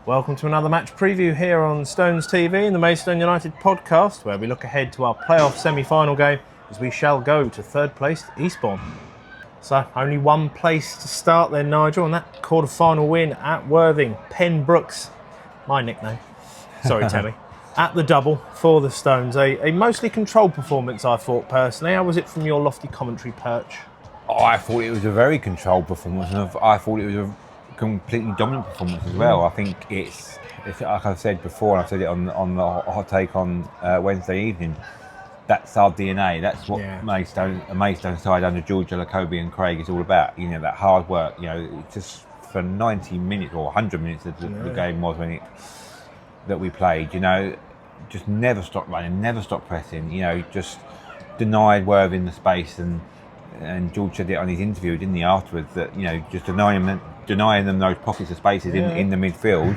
Welcome to another match preview here on Stones TV and the Maidstone United podcast, where we look ahead to our playoff semi-final game as we shall go to third place Eastbourne. So only one place to start then, Nigel, and that quarter-final win at Worthing, Penbrooks, my nickname, sorry Tammy, at the double for the Stones. A mostly controlled performance, I thought personally. How was it from your lofty commentary perch? Oh, I thought it was a very controlled performance, and I thought it was a completely dominant performance as well. I think it's like I've said before, and I've said it on the hot take on Wednesday evening. That's our DNA. That's what a Maidstone side under George Jacobi and Craig is all about. You know, that hard work. You know, just for 90 minutes or 100 minutes that the game was that we played. You know, just never stopped running, never stopped pressing. You know, just denied Worthing the space, and George said it on his interview, didn't he, afterwards, that, you know, just denying them those pockets of spaces in the midfield.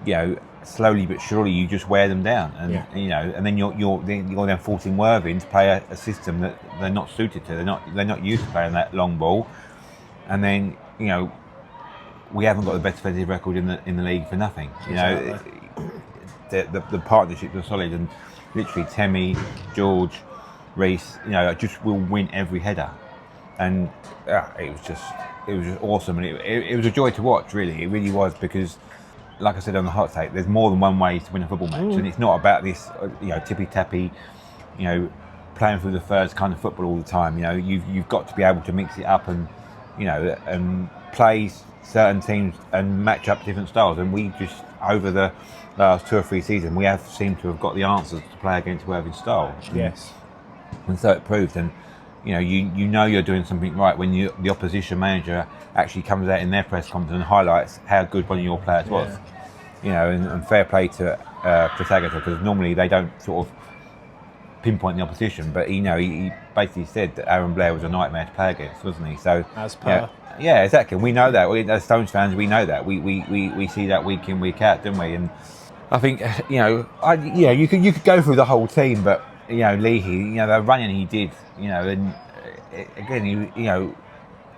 You know, slowly but surely you just wear them down, and you know, and then you're then forcing Worthing to play a system that they're not suited to. They're not used to playing that long ball, and then, you know, we haven't got the best defensive record in the league for nothing. You know, the partnerships are solid, and literally Temi, George, Reese, you know, just will win every header, and it was just awesome, and it was a joy to watch. Really, it really was, because, like I said on the hot take, there's more than one way to win a football match, and it's not about this, you know, tippy tappy, you know, playing through the thirds kind of football all the time. You know, you've got to be able to mix it up, and, you know, and play certain teams and match up different styles. And we just, over the last 2 or 3 seasons, we have seemed to have got the answers to play against Worthing's style. Yes. And so it proved, and you know you're doing something right when the opposition manager actually comes out in their press conference and highlights how good one of your players was. You know, and fair play to Statistical, because normally they don't sort of pinpoint the opposition, but he basically said that Aaron Blair was a nightmare to play against, wasn't he? So as per. Yeah, exactly. We know that. As Stones fans, we know that. We see that week in, week out, don't we? And I think, you could go through the whole team, but, you know, Leahy, you know, the running he did, you know, and again,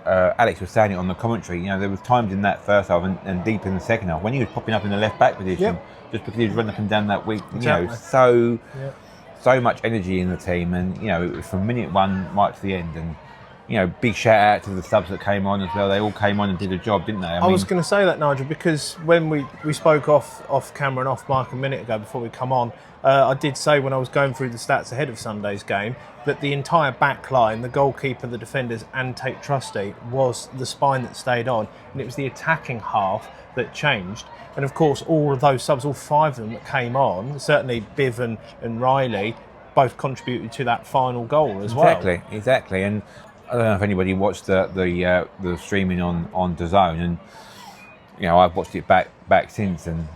Alex was saying it on the commentary, you know, there was times in that first half and deep in the second half when he was popping up in the left back position, just because he was running up and down that week, you know, so much energy in the team, and, you know, it was from minute one right to the end. And, you know, big shout out to the subs that came on as well. They all came on and did a job, didn't they? I mean, was going to say that, Nigel, because when we spoke off camera and off mic a minute ago before we come on, I did say when I was going through the stats ahead of Sunday's game that the entire back line, the goalkeeper, the defenders and Tate Trusty, was the spine that stayed on, and it was the attacking half that changed. And of course, all of those subs, all 5 of them that came on, certainly Biv and Riley, both contributed to that final goal as well. Exactly. And I don't know if anybody watched the streaming on DAZN, and, you know, I've watched it back since, and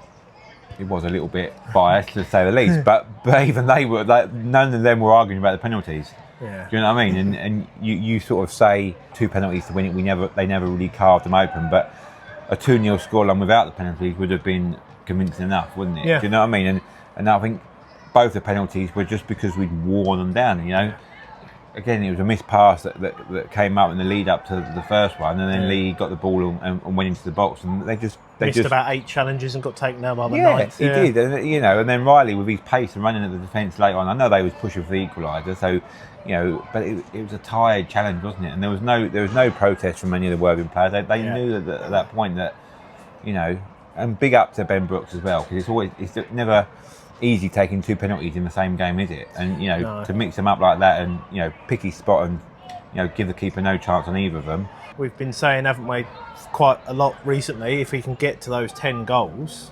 it was a little bit biased, to say the least. but even they were, like, none of them were arguing about the penalties. Yeah. Do you know what I mean? And you sort of say 2 penalties to win it. They never really carved them open. But a 2-0 scoreline without the penalties would have been convincing enough, wouldn't it? Yeah. Do you know what I mean? And I think both the penalties were just because we'd worn them down. You know. Again, it was a missed pass that came up in the lead up to the first one, and then Lee got the ball and went into the box, and they missed about 8 challenges and got taken down by the 9th. He did, and, you know, and then Riley with his pace and running at the defence later on. I know they was pushing for the equaliser, so, you know, but it was a tired challenge, wasn't it? And there was no protest from any of the Worthing players. They knew that at that point that, you know, and big up to Ben Brooks as well, because it's never easy taking 2 penalties in the same game, is it? And, you know, to mix them up like that, and, you know, pick his spot and, you know, give the keeper no chance on either of them. We've been saying, haven't we, quite a lot recently, if we can get to those 10 goals,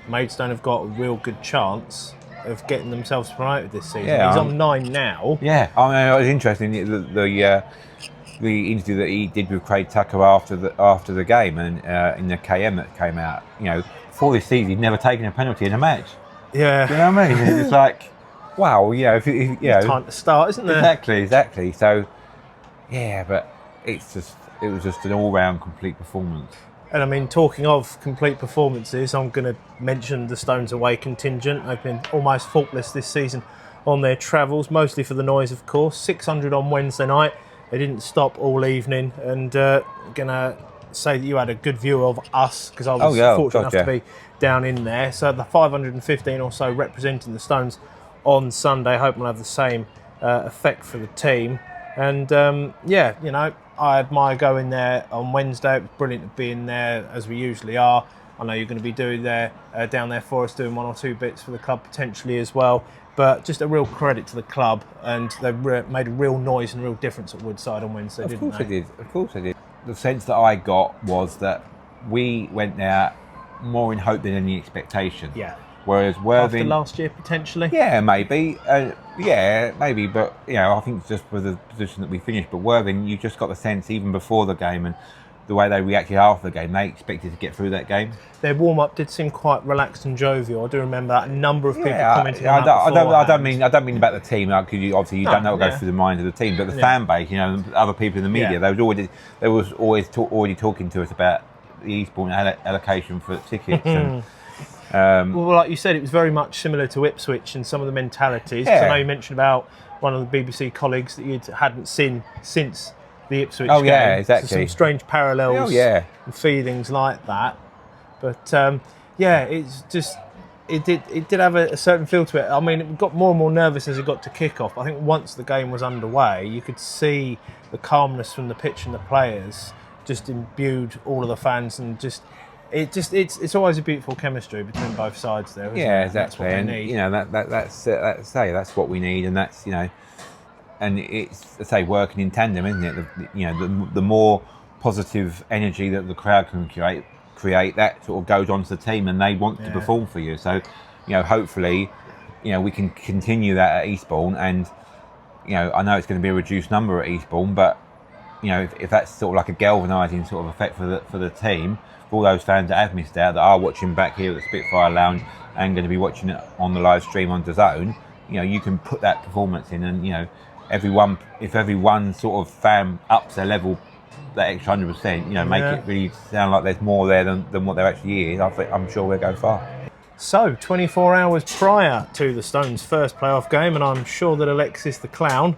Maidstone have got a real good chance of getting themselves promoted this season. He's on 9 now. Yeah, I mean, it was interesting, the interview that he did with Craig Tucker after the game, and in the KM that came out, you know, before this season he'd never taken a penalty in a match. Yeah. Do you know what I mean? It's like, wow, you know, it's time to start, isn't there? Exactly. So, yeah, but it was just an all-round complete performance. And I mean, talking of complete performances, I'm going to mention the Stones away contingent. They've been almost faultless this season on their travels, mostly for the noise, of course. 600 on Wednesday night. They didn't stop all evening, and going to say that you had a good view of us, because I was fortunate enough to be down in there. So the 515 or so representing the Stones on Sunday. Hope we'll have the same effect for the team. And I admire going there on Wednesday. It was brilliant to be in there, as we usually are. I know you're going to be doing down there for us, doing one or two bits for the club potentially as well. But just a real credit to the club, and they made a real noise and a real difference at Woodside on Wednesday, didn't they? Of course they did. The sense that I got was that we went there more in hope than any expectation. Yeah. Whereas Worthing... After last year, potentially? Yeah, maybe. Maybe. But, I think just for the position that we finished. But Worthing, you just got the sense, even before the game and the way they reacted after the game, they expected to get through that game. Their warm-up did seem quite relaxed and jovial. I do remember that. A number of people commenting on that I don't mean about the team, because you don't know what goes through the mind of the team. But the fan base, other people in the media, they was always already talking to us about the Eastbourne allocation for tickets. And, well, like you said, it was very much similar to Ipswich and some of the mentalities. Because I know you mentioned about one of the BBC colleagues that you hadn't seen since the Ipswich game. Yeah, exactly. So some strange parallels and feelings like that. But it's just it did have a certain feel to it. I mean, it got more and more nervous as it got to kick-off. I think once the game was underway, you could see the calmness from the pitch and the players just imbued all of the fans, and it's always a beautiful chemistry between both sides there. Isn't it? Exactly. That's what they need. That's what we need, and that's and it's, I say, working in tandem, isn't it? The more positive energy that the crowd can create, that sort of goes on to the team, and they want to perform for you. So, hopefully, we can continue that at Eastbourne, and I know it's going to be a reduced number at Eastbourne, but if that's sort of like a galvanising sort of effect for the team, for all those fans that have missed out, that are watching back here at the Spitfire Lounge and going to be watching it on the live stream on DAZN, you can put that performance in, and if everyone sort of fan ups their level that extra 100%, make it really sound like there's more there than what there actually is, I'm sure we'll go far. So, 24 hours prior to the Stones' first playoff game, and I'm sure that Alexis the Clown,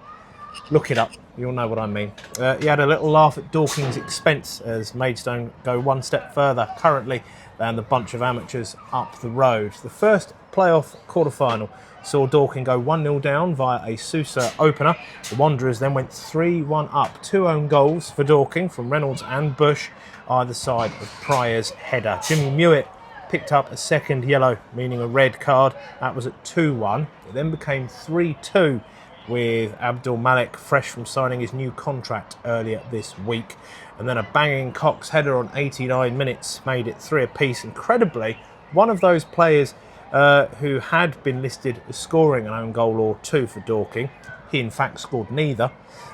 look it up, you'll know what I mean. He had a little laugh at Dorking's expense as Maidstone go one step further currently than the bunch of amateurs up the road. The first playoff quarterfinal saw Dorking go 1-0 down via a Sousa opener. The Wanderers then went 3-1 up. 2 own goals for Dorking from Reynolds and Bush, either side of Pryor's header. Jimmy Mewett picked up a second yellow, meaning a red card. That was at 2-1. It then became 3-2 with Abdul Malik fresh from signing his new contract earlier this week. And then a banging Cox header on 89 minutes made it 3 apiece. Incredibly, one of those players who had been listed as scoring an own goal or 2 for Dorking, he in fact scored neither,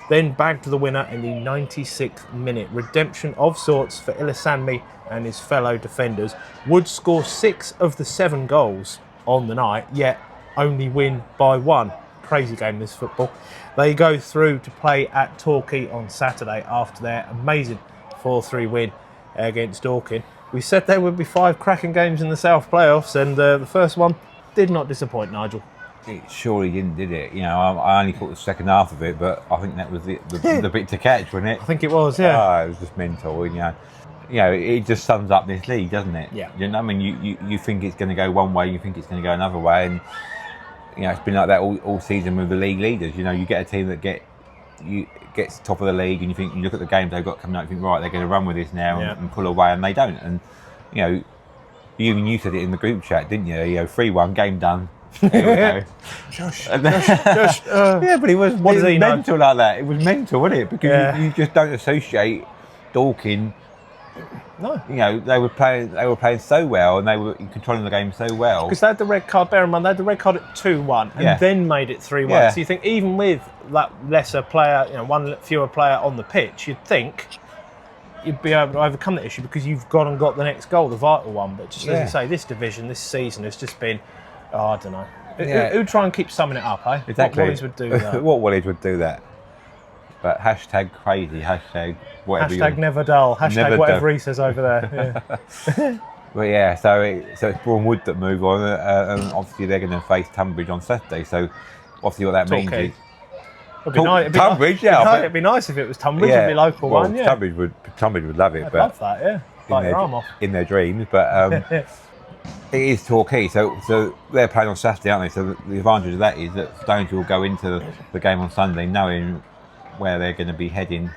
then bagged the winner in the 96th minute. Redemption of sorts for Ilisanmi and his fellow defenders. Would score 6 of the 7 goals on the night, yet only win by 1. Crazy game, this football. They go through to play at Torquay on Saturday after their amazing 4-3 win against Dorking. We said there would be 5 cracking games in the South playoffs, and the first one did not disappoint, Nigel. It surely didn't, did it? I only caught the second half of it, but I think that was the bit to catch, wasn't it? I think it was, yeah. It was just mental, it just sums up this league, doesn't it? Yeah. I mean, you think it's going to go one way, you think it's going to go another way, and it's been like that all season with the league leaders. You get a team that gets top of the league, and you look at the games they've got coming up, you think, right, they're going to run with this now and pull away, and they don't. And you said it in the group chat, didn't you? 3-1, game done. Josh. Yeah, but it was mental like that. It was mental, wasn't it? Because you just don't associate Dorking. No. They were playing so well, and they were controlling the game so well. Because they had the red card, bear in mind, they had the red card at 2-1 and then made it 3-1. Yeah. So you think even with that lesser player, one fewer player on the pitch, you'd think you'd be able to overcome that issue because you've gone and got the next goal, the vital one. But just as you say, this division, this season has just been, I don't know. Who'd try and keep summing it up, eh? Exactly. What Wallies would do that. What Wallies would do that. But hashtag crazy, hashtag whatever. Hashtag never dull, hashtag never whatever he says over there. Yeah. But so it's Braun Wood that move on, and obviously they're going to face Tunbridge on Saturday. So obviously what that means is Tunbridge, It'd be nice if it was Tunbridge. It'd be local one. Yeah, Tunbridge would love it. I'd love that. Yeah, bite your arm off in their dreams, but it is Torquay. So they're playing on Saturday, aren't they? So the advantage of that is that Stones will go into the game on Sunday knowing where they're going to be heading,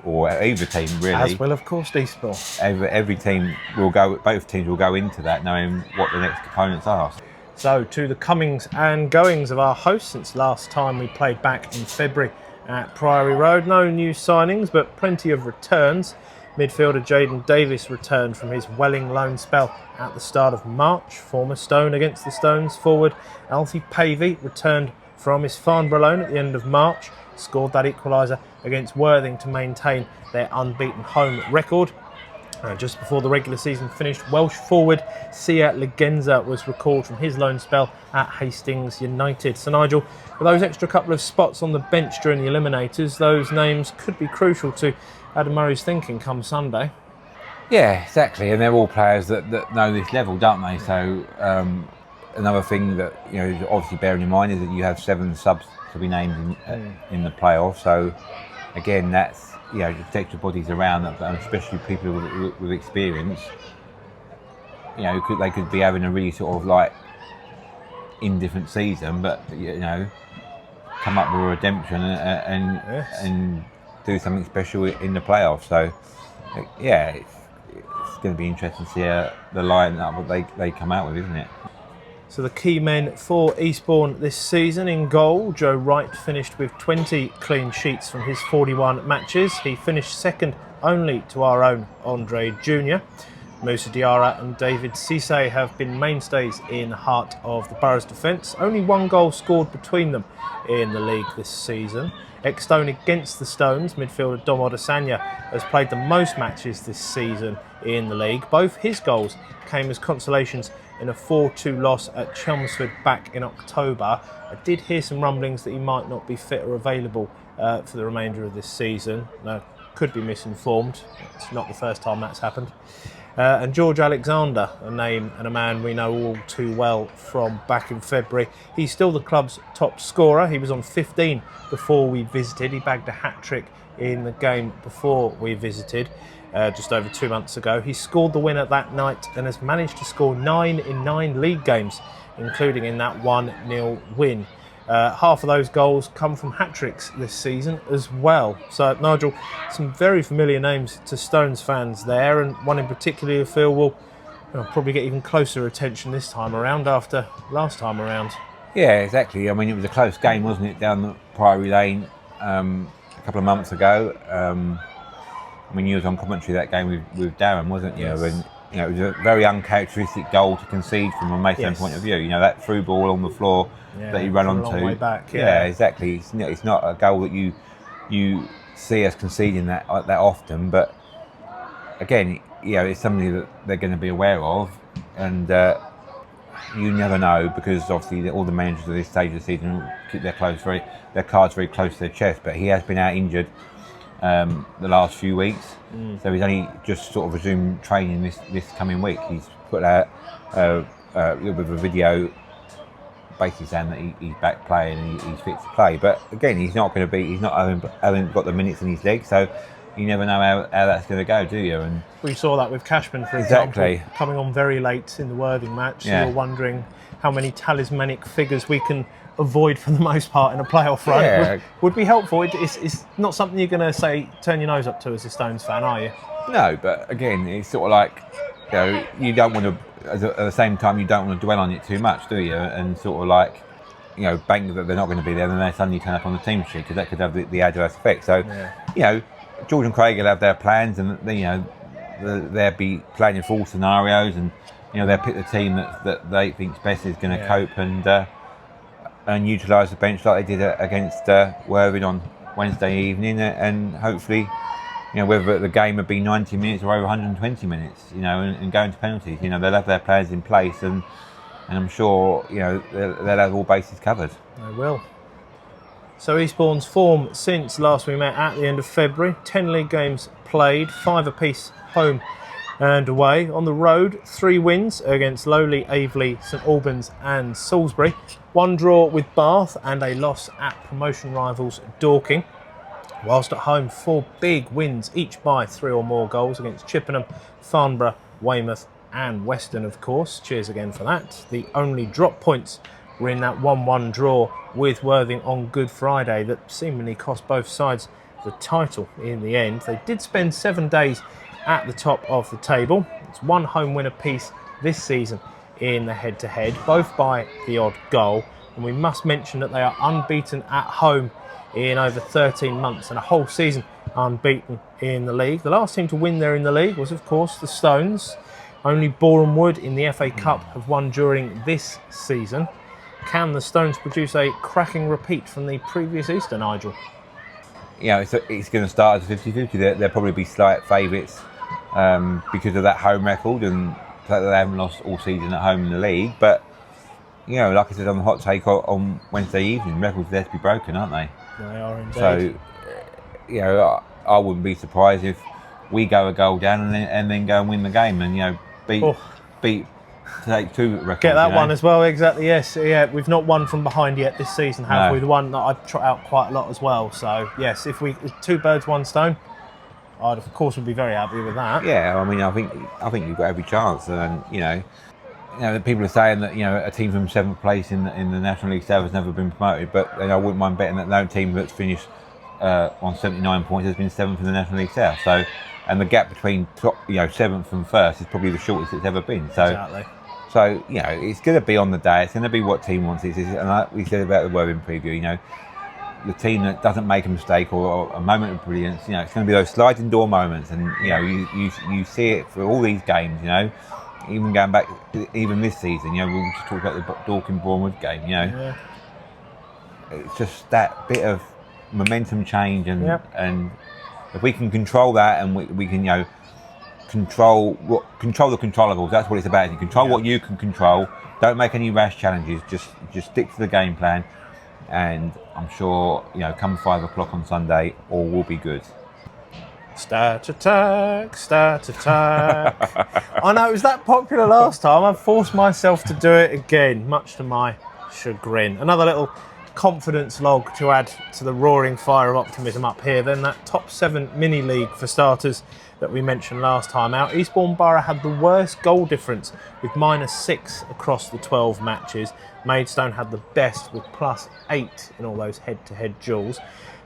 or either team really. As will, of course, Eastbourne. Every team will go. Both teams will go into that knowing what the next opponents are. So, to the comings and goings of our hosts since last time we played back in February at Priory Road. No new signings, but plenty of returns. Midfielder Jaden Davis returned from his Welling loan spell at the start of March. Former Stone against the Stones forward Alfie Pavey returned from his Farnborough loan at the end of March. Scored that equaliser against Worthing to maintain their unbeaten home record. Just before the regular season finished, Welsh forward Sia Legenza was recalled from his loan spell at Hastings United. So Nigel, with those extra couple of spots on the bench during the eliminators, those names could be crucial to Adam Murray's thinking come Sunday. Yeah, exactly, and they're all players that know this level, don't they? So another thing that obviously bearing in mind is that you have 7 subs to be named in the playoff. So again, that's the extra bodies around, and especially people with experience. They could be having a really sort of like indifferent season, but come up with a redemption and do something special in the playoffs. So it's going to be interesting to see the line-up that they come out with, isn't it? So the key men for Eastbourne this season: in goal, Joe Wright finished with 20 clean sheets from his 41 matches. He finished second only to our own Andre Jr. Moussa Diarra and David Cisse have been mainstays in heart of the Borough's defence. Only 1 goal scored between them in the league this season. Ex-Stone against the Stones, midfielder Dom Odesanya has played the most matches this season in the league. Both his goals came as consolations in a 4-2 loss at Chelmsford back in October. I did hear some rumblings that he might not be fit or available for the remainder of this season. No, could be misinformed. It's not the first time that's happened. And George Alexander, a name and a man we know all too well from back in February. He's still the club's top scorer. He was on 15 before we visited. He bagged a hat-trick in the game before we visited just over 2 months ago. He scored the winner that night and has managed to score 9 in 9 league games, including in that 1-0 win. Half of those goals come from hat-tricks this season as well. So, Nigel, some very familiar names to Stones fans there, and one in particular you feel will probably get even closer attention this time around after last time around. Yeah, exactly. I mean, it was a close game, wasn't it, down the Priory Lane a couple of months ago. I mean, you was on commentary that game with Darren, wasn't you? Yes. And it was a very uncharacteristic goal to concede from a Mason point of view. That through ball on the floor that he ran onto. A long way back. Yeah, exactly. It's not a goal that you see us conceding that often, but again, it's something that they're going to be aware of, and you never know, because obviously all the managers at this stage of the season keep their cards very close to their chest. But he has been out injured the last few weeks, so he's only just sort of resumed training this coming week. He's put out a little bit of a video basically saying that he's back playing and he's fit to play. But again, he's not having got the minutes in his legs, so you never know how that's going to go, do you? And we saw that with Cashman, for example, coming on very late in the Worthing match. So you're wondering how many talismanic figures we can avoid for the most part in a playoff run. Yeah. Would be helpful. It's not something you're going to say turn your nose up to as a Stones fan, are you? No, but again, it's sort of like you don't want to. At the same time, you don't want to dwell on it too much, do you? And sort of like bank that they're not going to be there, and then they suddenly turn up on the team sheet, because that could have the adverse effect. So George and Craig will have their plans, and they'll be planning for all scenarios, and they'll pick the team that they think's best is going to cope and utilise the bench like they did against Worthing on Wednesday evening, and hopefully, whether the game would be 90 minutes or over 120 minutes, and going to penalties, they'll have their plans in place, and I'm sure they'll have all bases covered. They will. So Eastbourne's form since last we met at the end of February: 10 league games played, 5 apiece home and away. On the road, 3 wins against Lowley, Aveley, St Albans and Salisbury. One draw with Bath and a loss at promotion rivals Dorking. Whilst at home, 4 big wins, each by 3 or more goals against Chippenham, Farnborough, Weymouth and Weston, of course. Cheers again for that. The only drop points were in that 1-1 draw with Worthing on Good Friday that seemingly cost both sides the title in the end. They did spend 7 days at the top of the table. It's 1 home win apiece this season in the head-to-head, both by the odd goal. And we must mention that they are unbeaten at home in over 13 months and a whole season unbeaten in the league. The last team to win there in the league was, of course, the Stones. Only Boreham Wood in the FA Cup have won during this season. Can the Stones produce a cracking repeat from the previous Easter, Nigel? Yeah, it's going to start as a 50-50. They'll probably be slight favourites because of that home record and the fact that they haven't lost all season at home in the league. But, you know, like I said on the hot take on Wednesday evening, records are there to be broken, aren't they? They are indeed. So, you know, I wouldn't be surprised if we go a goal down and then go and win the game and, you know, beat take 2 records. Get that one as well, exactly, yes. Yeah, we've not won from behind yet this season, have we? The one that I've trot out quite a lot as well. So, yes, if 2 birds, 1 stone, I'd, of course, would be very happy with that. Yeah, I mean, I think you've got every chance. And, you know, people are saying that, you know, a team from 7th place in the National League South has never been promoted, but you know, I wouldn't mind betting that no team that's finished on 79 points has been 7th in the National League South. So, and the gap between 7th and 1st is probably the shortest it's ever been. So, exactly. So, you know, it's going to be on the day. It's going to be what team wants it. And like we said about the Worthing preview, you know, the team that doesn't make a mistake or a moment of brilliance, you know, it's going to be those sliding door moments. And, you know, you see it for all these games, you know, even going back, even this season, you know, we'll just talk about the Dorking-Bournemouth game, you know. Yeah. It's just that bit of momentum change and if we can control that and we can, you know, control the controllables. That's what it's about. You control what you can control. Don't make any rash challenges. Just stick to the game plan, and I'm sure, you know, come 5 o'clock on Sunday, all will be good. Stat attack, stat attack. I know it was that popular last time. I've forced myself to do it again, much to my chagrin. Another little confidence log to add to the roaring fire of optimism up here. Then that top 7 mini league for starters that we mentioned last time out. Eastbourne Borough had the worst goal difference with -6 across the 12 matches. Maidstone had the best with +8 in all those head-to-head duels.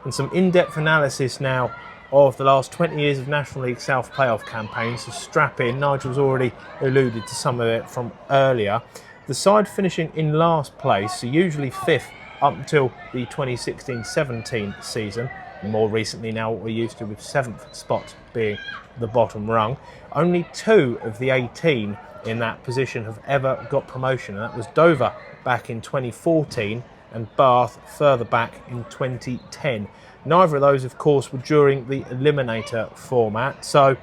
And some in-depth analysis now of the last 20 years of National League South playoff campaigns to strap in. Nigel's already alluded to some of it from earlier. The side finishing in last place, so usually 5th up until the 2016-17 season, and more recently now what we're used to with 7th spot being the bottom rung. Only 2 of the 18 in that position have ever got promotion, and that was Dover back in 2014 and Bath further back in 2010. Neither of those, of course, were during the eliminator format. So,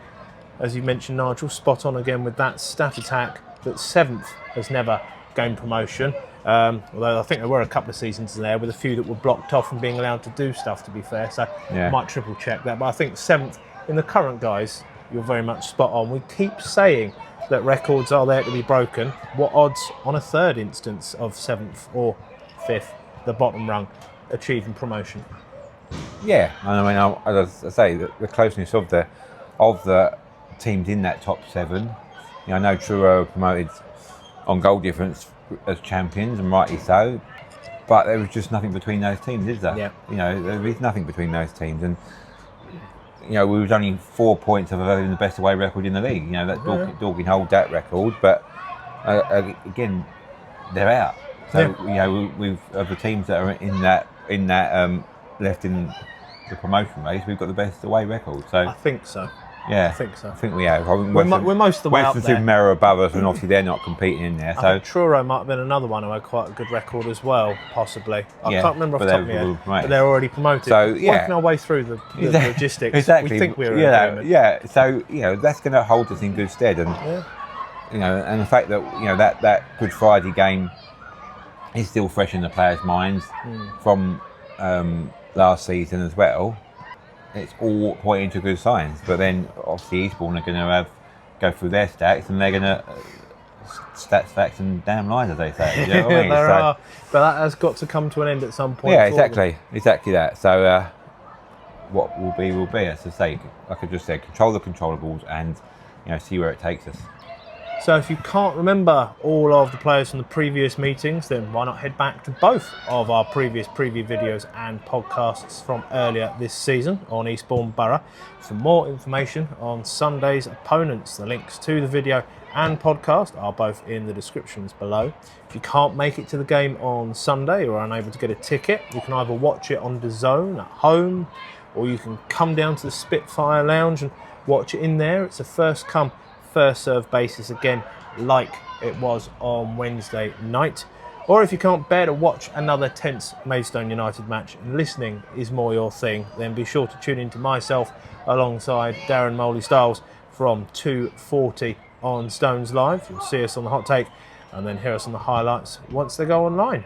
as you mentioned, Nigel, spot on again with that stat attack that 7th has never gained promotion. Although I think there were a couple of seasons in there with a few that were blocked off from being allowed to do stuff, to be fair. So I might triple check that. But I think 7th in the current guys, you're very much spot on. We keep saying that records are there to be broken. What odds on a 3rd instance of 7th or 5th, the bottom rung, achieving promotion? Yeah, I mean, as I say, the closeness of the teams in that top 7. You know, I know Truro promoted on goal difference as champions, and rightly so. But there was just nothing between those teams, is there? Yeah. You know, there is nothing between those teams, and you know, we was only 4 points of having the best away record in the league. You know, that Dorking hold that record, but again, they're out. So you know, we've of the teams that are in that left in the promotion race, we've got the best away record. So I think so. Yeah, I think so. I think we have. We're most of the way up there. Western Supermare are above us, and obviously they're not competing in there. I think Truro might have been another one who had quite a good record as well, possibly. I can't remember off the top of my head, but they're already promoted. So working our way through the logistics, exactly. We think we're in agreement. Yeah. So you know, that's going to hold us in good stead, and you know, and the fact that, you know, that Good Friday game is still fresh in the players' minds from last season as well. It's all pointing to good signs. But then obviously Eastbourne are going to go through their stacks, and they're going to stats, facts, and damn lies, as they say. You know what I mean? There are, but that has got to come to an end at some point. Yeah, exactly that. So what will be, as I say, like I just said, control the controllables and see where it takes us. So if you can't remember all of the players from the previous meetings, then why not head back to both of our previous preview videos and podcasts from earlier this season on Eastbourne Borough for more information on Sunday's opponents. The links to the video and podcast are both in the descriptions below. If you can't make it to the game on Sunday or are unable to get a ticket, you can either watch it on DAZN at home, or you can come down to the Spitfire Lounge and watch it in there. It's a first come, first serve basis again, like it was on Wednesday night. Or if you can't bear to watch another tense Maidstone United match and listening is more your thing, then be sure to tune in to myself alongside Darren Moley Styles from 2:40 on Stones Live. You'll see us on the hot take and then hear us on the highlights once they go online.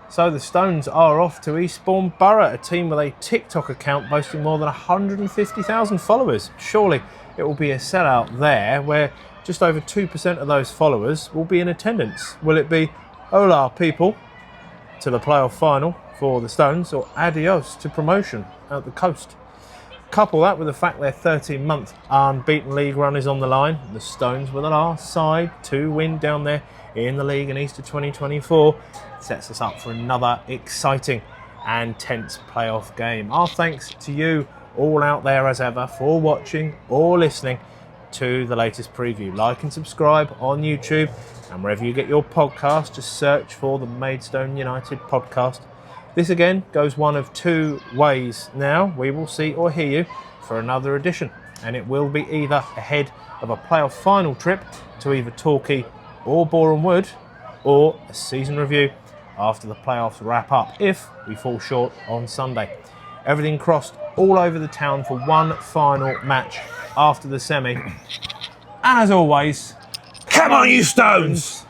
So the Stones are off to Eastbourne Borough, a team with a TikTok account boasting more than 150,000 followers. Surely it will be a sellout there, where just over 2% of those followers will be in attendance. Will it be hola people to the playoff final for the Stones, or adios to promotion at the coast? Couple that with the fact their 13-month unbeaten league run is on the line. The Stones were the last side to win down there in the league in Easter 2024. Sets us up for another exciting and tense playoff game. Our thanks to you all out there as ever for watching or listening to the latest preview. Like and subscribe on YouTube, and wherever you get your podcast, just search for the Maidstone United podcast. This again goes one of two ways now. We will see or hear you for another edition, and it will be either ahead of a playoff final trip to either Torquay or Boreham Wood, or a season review after the playoffs wrap up if we fall short on Sunday. Everything crossed all over the town for one final match after the semi. And as always, Come on, you Stones!